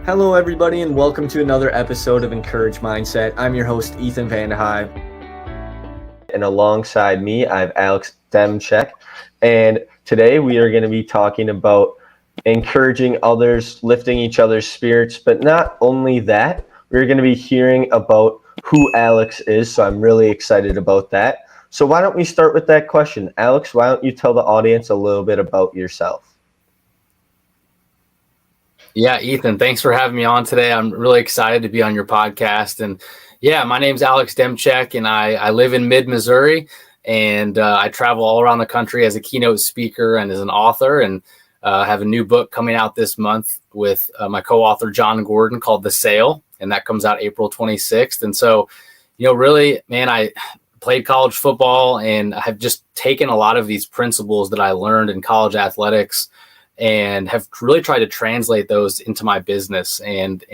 Hello, everybody, and welcome to another episode of Encourage Mindset. I'm your host, Ethan Vandehei. And alongside me, I have Alex Demczack. And today we are going to be talking about encouraging others, lifting each other's spirits. But not only that, we're going to be hearing about who Alex is. So I'm really excited about that. So why don't we start with that question? Alex, why don't you tell the audience a little bit about yourself? Yeah, Ethan, thanks for having me on today. I'm really excited to be on your podcast. And yeah, my name's Alex Demczack, and I live in mid-Missouri, and I travel all around the country as a keynote speaker and as an author, and have a new book coming out this month with my co-author, John Gordon, called The Sale, and that comes out April 26th. And so, really, man, I played college football, and I have just taken a lot of these principles that I learned in college athletics and have really tried to translate those into my business and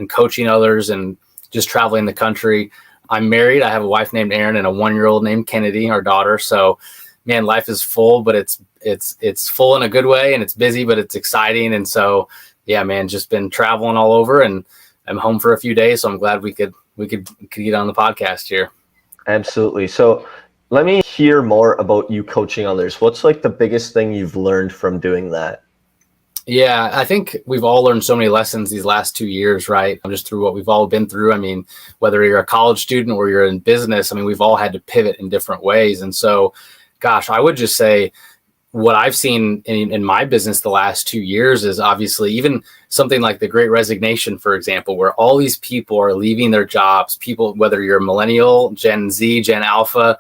coaching others and just traveling the country. I'm married. I have a wife named Erin and a 1-year-old named Kennedy, our daughter. So, man, life is full, but it's full in a good way, and it's busy, but it's exciting. And so, yeah, man, just been traveling all over, and I'm home for a few days. So I'm glad we could get on the podcast here. Absolutely. So let me hear more about you coaching others. What's like the biggest thing you've learned from doing that? Yeah, I think we've all learned so many lessons these last 2 years, right? Just through what we've all been through. I mean, whether you're a college student or you're in business, I mean, we've all had to pivot in different ways. And so, gosh, I would just say what I've seen in my business the last 2 years is obviously even something like the Great Resignation, for example, where all these people are leaving their jobs. People, whether you're millennial, Gen Z, Gen Alpha,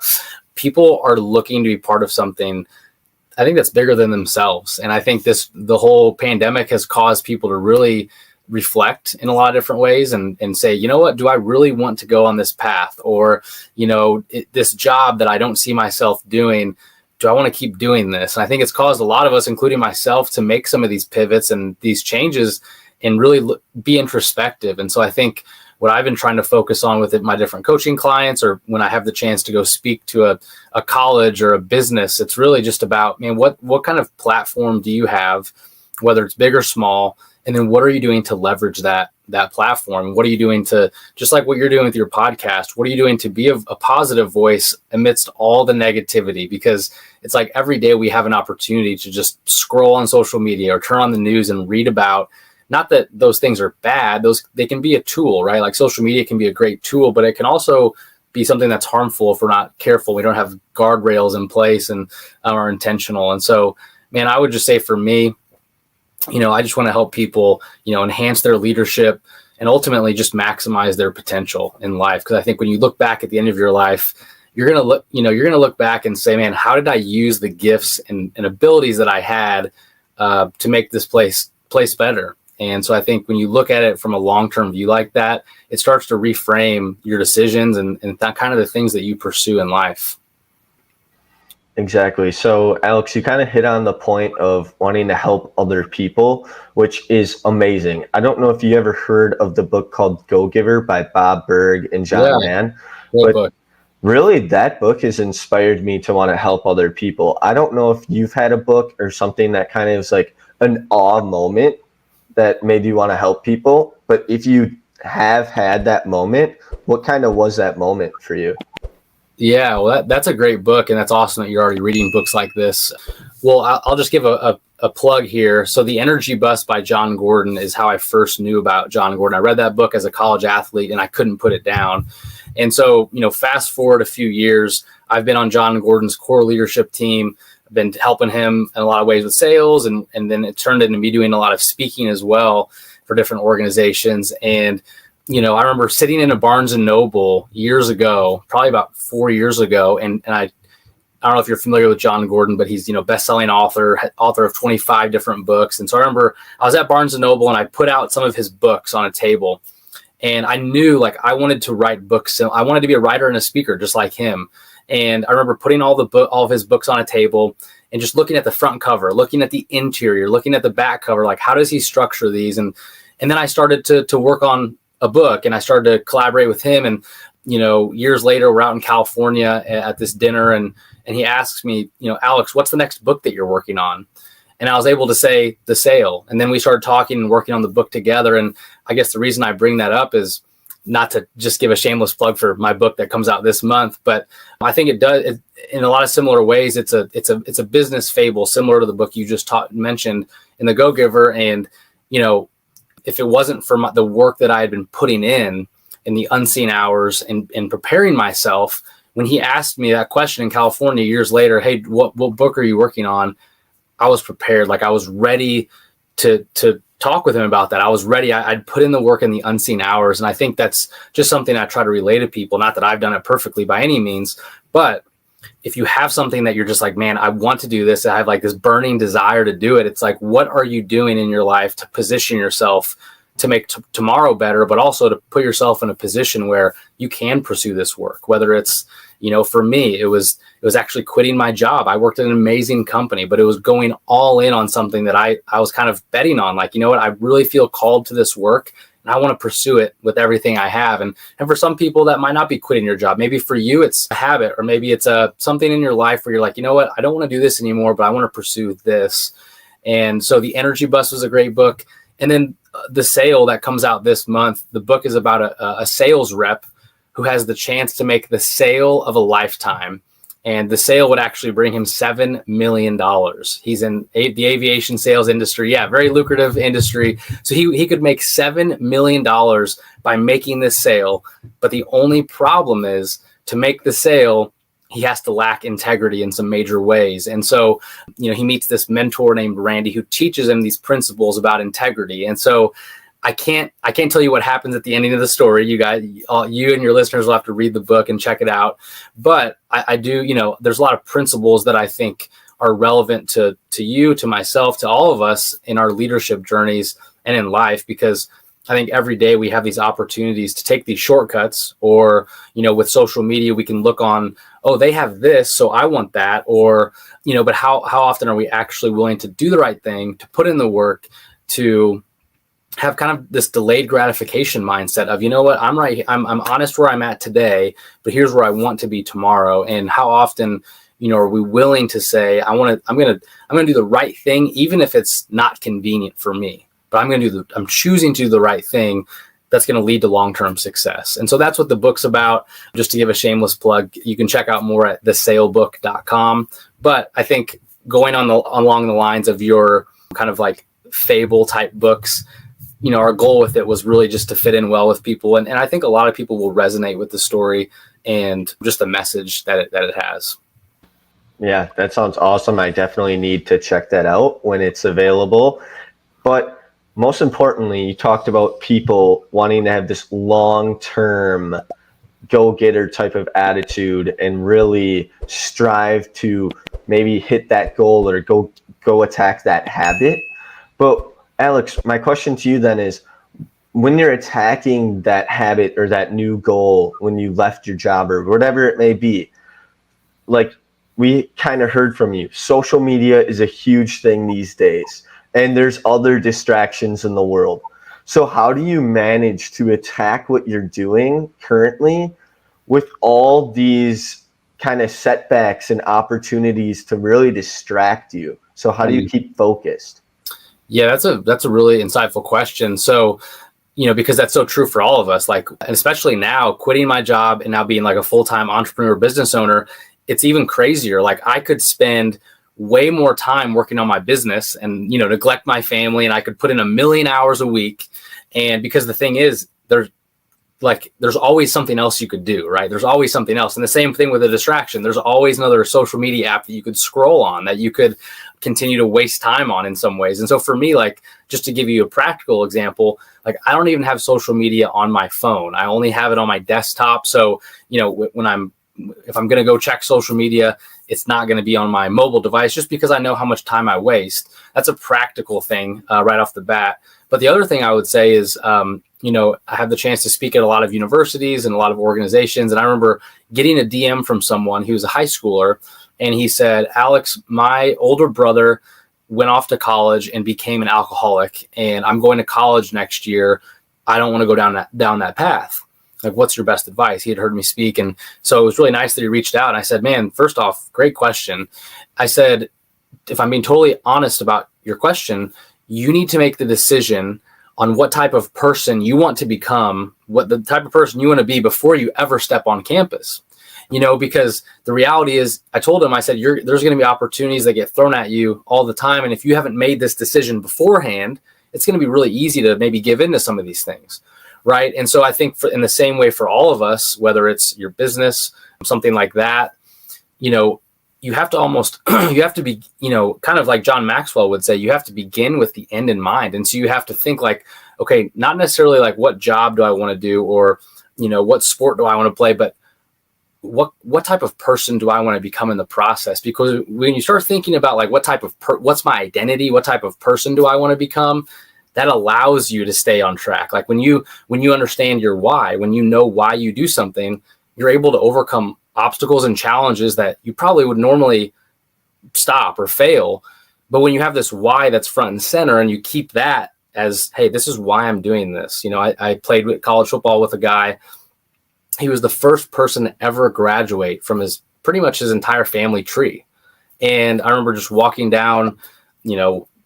people are looking to be part of something, I think, that's bigger than themselves. And I think the whole pandemic has caused people to really reflect in a lot of different ways and say, you know what, do I really want to go on this path? Or, this job that I don't see myself doing, do I want to keep doing this? And I think it's caused a lot of us, including myself, to make some of these pivots and these changes and really be introspective. And so I think what I've been trying to focus on with my different coaching clients, or when I have the chance to go speak to a college or a business, it's really just about, man, what kind of platform do you have, whether it's big or small, and then what are you doing to leverage that platform? What are you doing to, just like what you're doing with your podcast, what are you doing to be a positive voice amidst all the negativity? Because it's like every day we have an opportunity to just scroll on social media or turn on the news and read about, not that those things are bad, they can be a tool, right? Like social media can be a great tool, but it can also be something that's harmful if we're not careful. We don't have guardrails in place and are intentional. And so, man, I would just say for me, I just want to help people, enhance their leadership and ultimately just maximize their potential in life. Because I think when you look back at the end of your life, you're going to look back and say, man, how did I use the gifts and abilities that I had to make this place better? And so I think when you look at it from a long-term view like that, it starts to reframe your decisions and that kind of the things that you pursue in life. Exactly. So, Alex, you kind of hit on the point of wanting to help other people, which is amazing. I don't know if you ever heard of the book called Go Giver by Bob Burg and John Mann, but book. Really, that book has inspired me to want to help other people. I don't know if you've had a book or something that kind of is like an awe moment that made you want to help people, but if you have had that moment, what kind of was that moment for you? Yeah, well, that's a great book, and that's awesome that you're already reading books like this. Well, I'll just give a plug here. So The Energy Bus by John Gordon is how I first knew about John Gordon. I read that book as a college athlete, and I couldn't put it down. And so, fast forward a few years, I've been on John Gordon's core leadership team. I've been helping him in a lot of ways with sales, and then it turned into me doing a lot of speaking as well for different organizations. And I remember sitting in a Barnes and Noble years ago, probably about 4 years ago. And I don't know if you're familiar with John Gordon, but he's, best-selling author of 25 different books. And so I remember I was at Barnes and Noble and I put out some of his books on a table, and I knew I wanted to write books. I wanted to be a writer and a speaker just like him. And I remember putting all of his books on a table and just looking at the front cover, looking at the interior, looking at the back cover, like how does he structure these? And then I started to work on a book, and I started to collaborate with him. And, years later, we're out in California at this dinner, and he asks me, Alex, what's the next book that you're working on? And I was able to say the sale. And then we started talking and working on the book together. And I guess the reason I bring that up is not to just give a shameless plug for my book that comes out this month, but I think it does in a lot of similar ways. It's a business fable similar to the book you just mentioned in The Go-Giver. And, if it wasn't for the work that I had been putting in the unseen hours and preparing myself, when he asked me that question in California years later, hey, what book are you working on? I was prepared. Like I was ready to talk with him about that. I was ready. I'd put in the work in the unseen hours. And I think that's just something I try to relay to people. Not that I've done it perfectly by any means, but if you have something that you're just like, man, I want to do this, I have like this burning desire to do it. It's like, what are you doing in your life to position yourself to make tomorrow better, but also to put yourself in a position where you can pursue this work? Whether it's, for me, it was actually quitting my job. I worked at an amazing company, but it was going all in on something that I was kind of betting on. Like, I really feel called to this work and I want to pursue it with everything I have. And for some people that might not be quitting your job. Maybe for you, it's a habit, or maybe it's something in your life where you're like, I don't want to do this anymore, but I want to pursue this. And so The Energy Bus was a great book. And then The Sale that comes out this month, the book is about a sales rep who has the chance to make the sale of a lifetime. And the sale would actually bring him $7 million. He's in the aviation sales industry. Yeah, very lucrative industry. So he could make $7 million by making this sale. But the only problem is, to make the sale, he has to lack integrity in some major ways. And so, he meets this mentor named Randy who teaches him these principles about integrity. And so I can't tell you what happens at the ending of the story. You guys, you and your listeners will have to read the book and check it out. But I do, there's a lot of principles that I think are relevant to you, to myself, to all of us in our leadership journeys and in life, because I think every day we have these opportunities to take these shortcuts, or, with social media, we can look on, oh, they have this, so I want that, or, but how often are we actually willing to do the right thing, to put in the work, to have kind of this delayed gratification mindset of, what, I'm honest where I'm at today, but here's where I want to be tomorrow. And how often, are we willing to say, I'm going to do the right thing, even if it's not convenient for me, but I'm choosing to do the right thing that's going to lead to long-term success. And so that's what the book's about. Just to give a shameless plug, you can check out more at thesalebook.com. But I think going along the lines of your kind of like fable type books, our goal with it was really just to fit in well with people. And I think a lot of people will resonate with the story and just the message that it has. Yeah, that sounds awesome. I definitely need to check that out when it's available. But most importantly, you talked about people wanting to have this long-term go-getter type of attitude and really strive to maybe hit that goal or go attack that habit. But Alex, my question to you then is, when you're attacking that habit or that new goal, when you left your job or whatever it may be, like we kind of heard from you, social media is a huge thing these days, and there's other distractions in the world. So how do you manage to attack what you're doing currently with all these kind of setbacks and opportunities to really distract you? So how do you keep focused? Yeah, that's a really insightful question. So, because that's so true for all of us, like, and especially now, quitting my job and now being like a full-time entrepreneur business owner, it's even crazier. Like I could spend way more time working on my business and, neglect my family, and I could put in 1 million hours a week. And because the thing is, there's always something else you could do, right? There's always something else. And the same thing with a distraction. There's always another social media app that you could scroll on, that you could continue to waste time on in some ways. And so for me, like, just to give you a practical example, like I don't even have social media on my phone. I only have it on my desktop. So, if I'm going to go check social media, it's not going to be on my mobile device, just because I know how much time I waste. That's a practical thing right off the bat. But the other thing I would say is, I have the chance to speak at a lot of universities and a lot of organizations. And I remember getting a DM from someone who was a high schooler, and he said, Alex, my older brother went off to college and became an alcoholic, and I'm going to college next year. I don't want to go down that path. Like, what's your best advice? He had heard me speak. And so it was really nice that he reached out. And I said, man, first off, great question. I said, if I'm being totally honest about your question, you need to make the decision on what type of person you want to become, what the type of person you want to be before you ever step on campus. Because the reality is, I told him, I said, there's going to be opportunities that get thrown at you all the time. And if you haven't made this decision beforehand, it's going to be really easy to maybe give in to some of these things. Right. And so I think in the same way for all of us, whether it's your business, something like that, you have to almost, you have to be, kind of like John Maxwell would say, you have to begin with the end in mind. And so you have to think like, okay, not necessarily like what job do I want to do, or, what sport do I want to play, but what type of person do I want to become in the process? Because when you start thinking about like what's my identity, what type of person do I want to become, that allows you to stay on track. Like when you understand your why, when you know why you do something, you're able to overcome obstacles and challenges that you probably would normally stop or fail. But when you have this why that's front and center, and you keep that as, hey, this is why I'm doing this. I played with college football with a guy. He was the first person to ever graduate from pretty much his entire family tree. And I remember just walking down,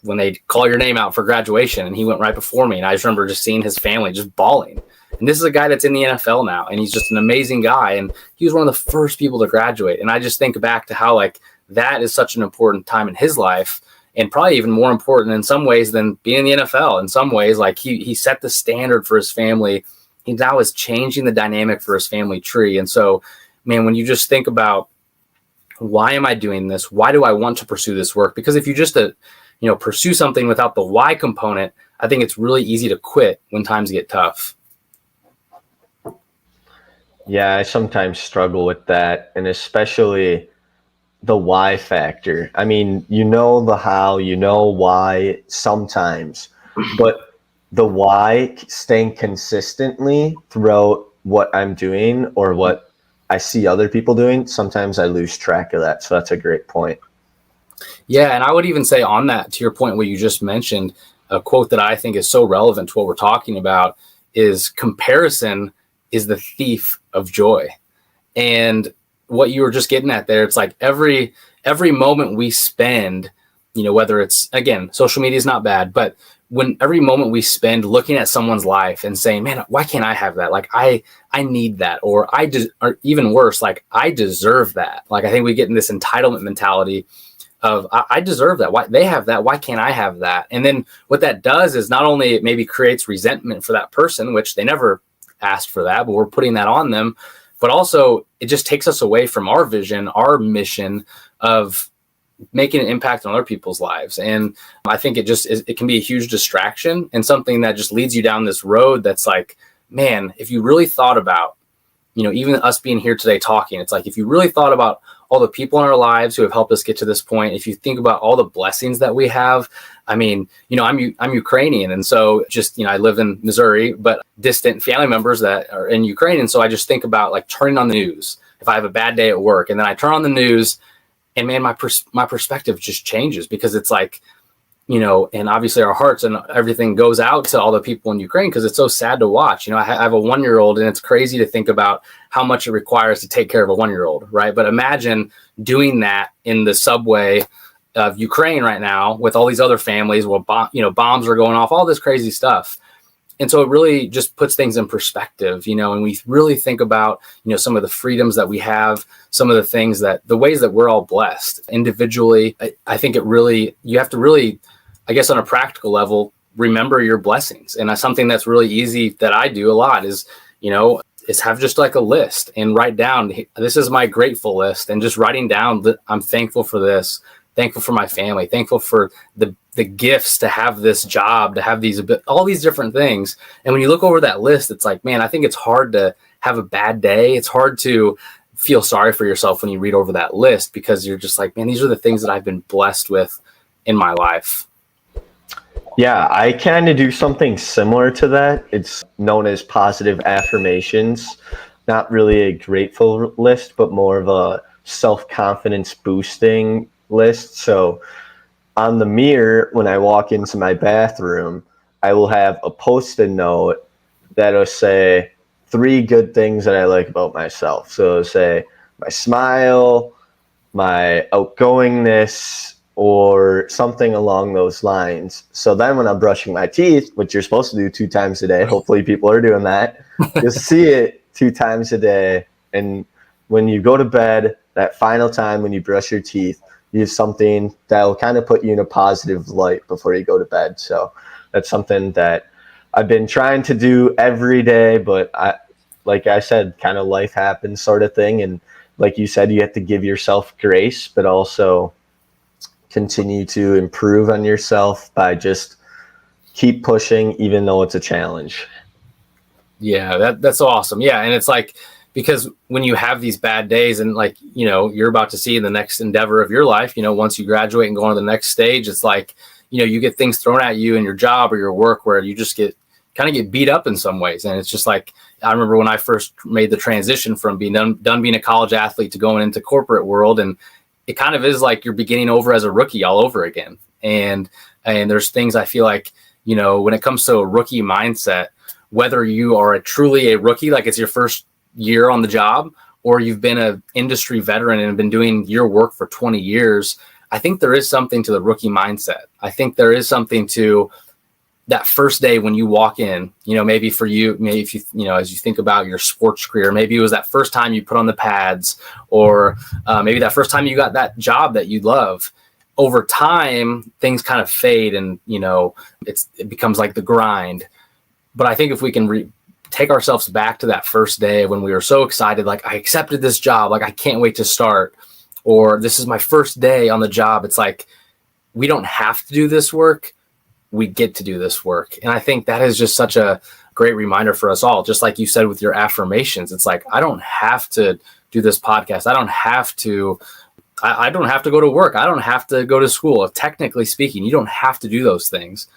when they call your name out for graduation, and he went right before me. And I just remember just seeing his family just bawling. And this is a guy that's in the NFL now, and he's just an amazing guy. And he was one of the first people to graduate. And I just think back to how like that is such an important time in his life, and probably even more important in some ways than being in the NFL. In some ways, like he set the standard for his family. He now is changing the dynamic for his family tree. And so, man, when you just think about, why am I doing this? Why do I want to pursue this work? Because if you just, pursue something without the why component, I think it's really easy to quit when times get tough. Yeah, I sometimes struggle with that, and especially the why factor. I mean, the how, why sometimes, but the why, staying consistently throughout what I'm doing or what I see other people doing, sometimes I lose track of that. So that's a great point. Yeah. And I would even say on that, to your point, what you just mentioned, a quote that I think is so relevant to what we're talking about is comparison is the thief of joy. And what you were just getting at there, it's like every moment we spend, whether it's, again, social media is not bad, but when every moment we spend looking at someone's life and saying, man, why can't I have that? Like I need that, or or even worse, like I deserve that. Like I think we get in this entitlement mentality of I deserve that. Why they have that? Why can't I have that? And then what that does is not only it maybe creates resentment for that person, which they never asked for that, but we're putting that on them. But also it just takes us away from our vision, our mission of making an impact on other people's lives. And I think it can be a huge distraction and something that just leads you down this road that's like, man, if you really thought about, even us being here today talking, it's like, if you really thought about all the people in our lives who have helped us get to this point, if you think about all the blessings that we have, I mean, I'm Ukrainian. And so just, I live in Missouri, but distant family members that are in Ukraine. And so I just think about like turning on the news. If I have a bad day at work and then I turn on the news, and man, my perspective just changes, because it's like, and obviously our hearts and everything goes out to all the people in Ukraine, because it's so sad to watch. I have a 1-year-old, and it's crazy to think about how much it requires to take care of a 1-year-old, right? But imagine doing that in the subway of Ukraine right now with all these other families where bombs are going off, all this crazy stuff. And so it really just puts things in perspective, and we really think about, some of the freedoms that we have, some of the things the ways that we're all blessed individually. I think you have to really, I guess on a practical level, remember your blessings. And that's something that's really easy that I do a lot is have just like a list and write down, this is my grateful list, and just writing down that I'm thankful for this, thankful for my family, thankful for the gifts to have this job, to have all these different things. And when you look over that list, it's like, man, I think it's hard to have a bad day. It's hard to feel sorry for yourself when you read over that list, because you're just like, man, these are the things that I've been blessed with in my life. Yeah, I kind of do something similar to that. It's known as positive affirmations. Not really a grateful list, but more of a self-confidence boosting list. So on the mirror, when I walk into my bathroom, I will have a Post-it note that'll say 3 good things that I like about myself. So it'll say my smile, my outgoingness, or something along those lines. So then when I'm brushing my teeth, which you're supposed to do 2 times a day, hopefully people are doing that, you'll see it 2 times a day. And when you go to bed, that final time when you brush your teeth, you have something that will kind of put you in a positive light before you go to bed. So that's something that I've been trying to do every day, but like I said, kind of life happens sort of thing. And like you said, you have to give yourself grace, but also continue to improve on yourself by just keep pushing, even though it's a challenge. Yeah, that's awesome. Yeah. And it's like, because when you have these bad days and like, you know, you're about to see the next endeavor of your life, you know, once you graduate and go on to the next stage, it's like, you know, you get things thrown at you in your job or your work where you just kind of get beat up in some ways. And it's just like, I remember when I first made the transition from being done being a college athlete to going into corporate world. And it kind of is like you're beginning over as a rookie all over again. And there's things I feel like, you know, when it comes to a rookie mindset, whether you are truly a rookie, like it's your first year on the job, or you've been an industry veteran and have been doing your work for 20 years, I think there is something to the rookie mindset. I think there is something to that first day when you walk in, you know, maybe for you, maybe if you know, as you think about your sports career, maybe it was that first time you put on the pads, or maybe that first time you got that job that you love. Over time, things kind of fade and, you know, it becomes like the grind. But I think if we can take ourselves back to that first day when we were so excited, like I accepted this job, like I can't wait to start, or this is my first day on the job. It's like, we don't have to do this work. We get to do this work. And I think that is just such a great reminder for us all. Just like you said with your affirmations, it's like, I don't have to do this podcast. I don't have to go to work. I don't have to go to school. Technically speaking, you don't have to do those things,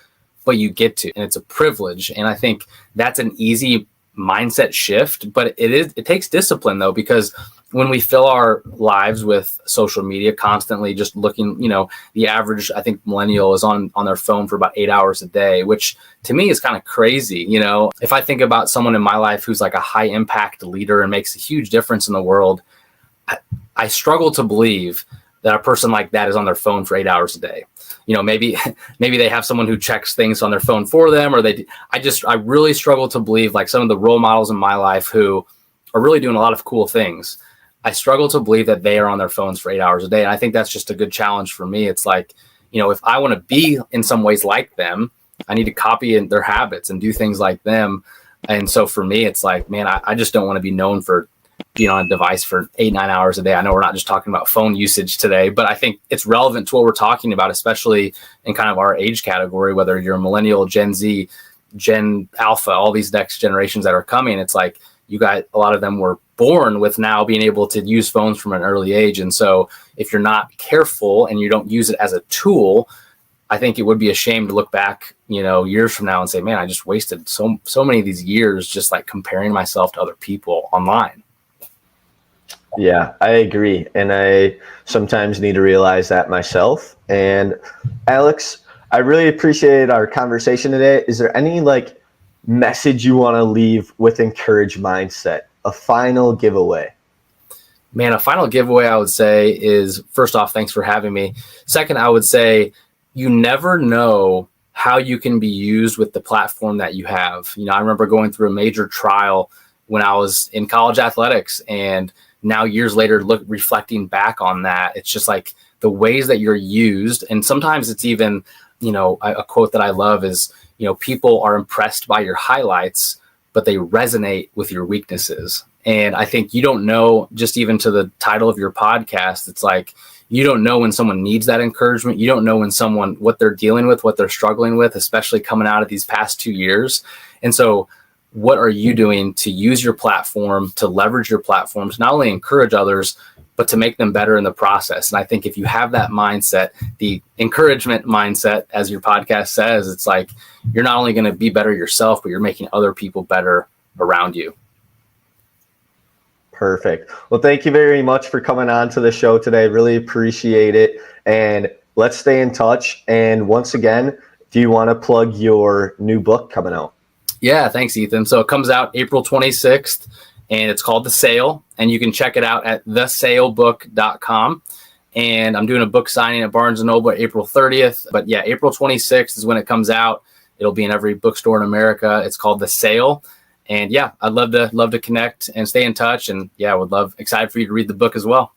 but you get to, and it's a privilege. And I think that's an easy mindset shift, but it takes discipline though, because when we fill our lives with social media constantly, just looking, you know, the average, I think millennial is on their phone for about 8 hours a day, which to me is kind of crazy. You know, if I think about someone in my life who's like a high impact leader and makes a huge difference in the world, I struggle to believe that a person like that is on their phone for 8 hours a day. You know, maybe they have someone who checks things on their phone for them, or I really struggle to believe, like some of the role models in my life who are really doing a lot of cool things, I struggle to believe that they are on their phones for 8 hours a day. And I think that's just a good challenge for me. It's like, you know, if I want to be in some ways like them, I need to copy their habits and do things like them. And so for me, it's like, man, I just don't want to be known for being on a device for 8-9 hours a day. I know we're not just talking about phone usage today, but I think it's relevant to what we're talking about, especially in kind of our age category, whether you're a millennial, Gen Z, Gen Alpha, all these next generations that are coming. It's like, you got a lot of them were born with now being able to use phones from an early age. And so if you're not careful and you don't use it as a tool, I think it would be a shame to look back, you know, years from now and say, man, I just wasted so many of these years just like comparing myself to other people online. Yeah, I agree. And I sometimes need to realize that myself. And Alex, I really appreciated our conversation today. Is there any like message you want to leave with Encourage Mindset? A final giveaway? Man, a final giveaway I would say is, first off, thanks for having me. Second, I would say you never know how you can be used with the platform that you have. You know, I remember going through a major trial when I was in college athletics, and now years later, reflecting back on that, it's just like the ways that you're used. And sometimes it's even, you know, a quote that I love is, you know, people are impressed by your highlights, but they resonate with your weaknesses. And I think you don't know, just even to the title of your podcast, it's like, you don't know when someone needs that encouragement. You don't know when someone, what they're dealing with, what they're struggling with, especially coming out of these past 2 years. And so what are you doing to use your platform, to leverage your platform, to not only encourage others, but to make them better in the process? And I think if you have that mindset, the encouragement mindset, as your podcast says, it's like you're not only going to be better yourself, but you're making other people better around you. Perfect. Well, thank you very much for coming on to the show today. Really appreciate it. And let's stay in touch. And once again, do you want to plug your new book coming out? Yeah, thanks, Ethan. So it comes out April 26th, and it's called The Sale, and you can check it out at thesalebook.com. And I'm doing a book signing at Barnes & Noble April 30th. But yeah, April 26th is when it comes out. It'll be in every bookstore in America. It's called The Sale. And yeah, I'd love to connect and stay in touch. And yeah, excited for you to read the book as well.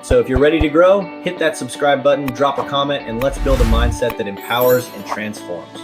So if you're ready to grow, hit that subscribe button, drop a comment, and let's build a mindset that empowers and transforms.